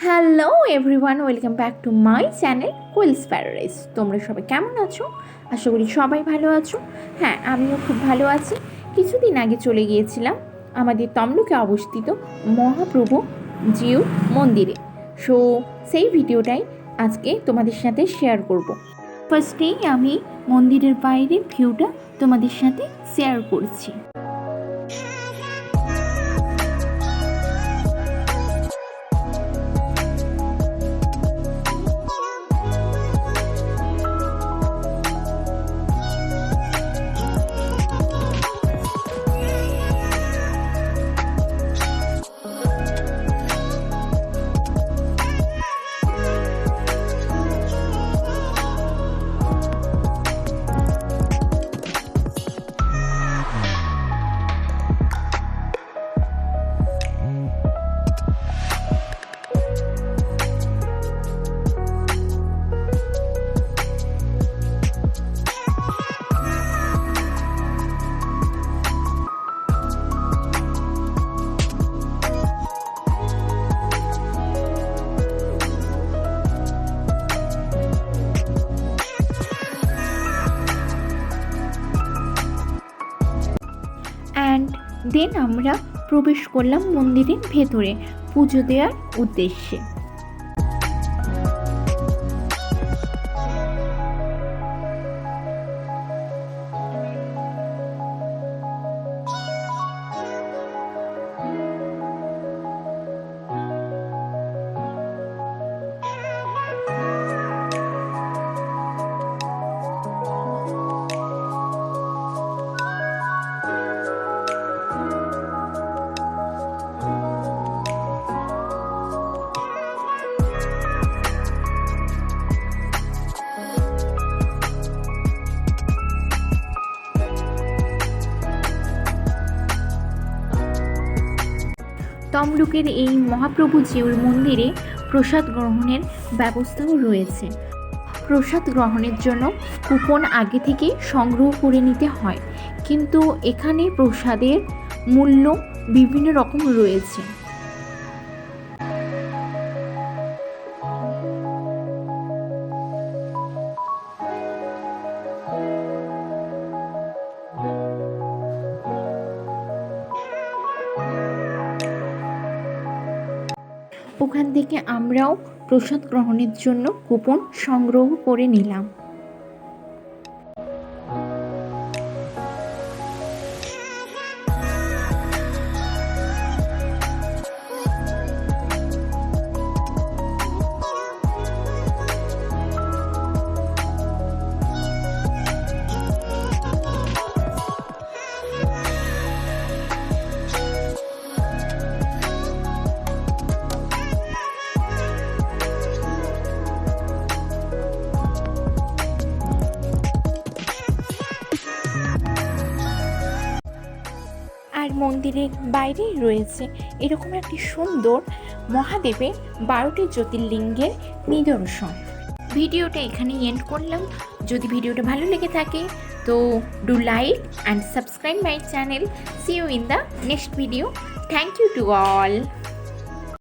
Hello everyone, welcome back to my channel কুইলস paradise. তোমরা সবাই কেমন আছো? আশা করি সবাই ভালো আছো। হ্যাঁ, আমিও খুব ভালো আছি। কিছুদিন আগে চলে গিয়েছিলাম আমাদের তমলুকে অবস্থিত মহাপ্রভু জিউর মন্দিরে। সেই ভিডিওটাই আজকে তোমাদের সাথে শেয়ার করব। ফার্স্টেই আমি মন্দিরের বাইরের ভিউটা তোমাদের সাথে শেয়ার করছি। অ্যান্ড দেন আমরা প্রবেশ করলাম মন্দিরের ভেতরে পুজো দেওয়ার উদ্দেশ্যে। তমলুকের এই মহাপ্রভু জিউর মন্দিরে প্রসাদ গ্রহণের ব্যবস্থাও রয়েছে। প্রসাদ গ্রহণের জন্য কুপন আগে থেকে সংগ্রহ করে নিতে হয়, কিন্তু এখানে প্রসাদের মূল্য বিভিন্ন রকম রয়েছে। ওখান থেকে আমরাও প্রসাদ গ্রহণের জন্য কুপন সংগ্রহ করে নিলাম। আর মন্দিরের বাইরেই রয়েছে এরকম একটি সুন্দর মহাদেবের 12টি জ্যোতির্লিঙ্গের নিদর্শন। ভিডিওটা এখানে এন্ড করলাম। যদি ভিডিওটা ভালো লেগে থাকে তো do like and subscribe my channel. See you in the next video. Thank you to all.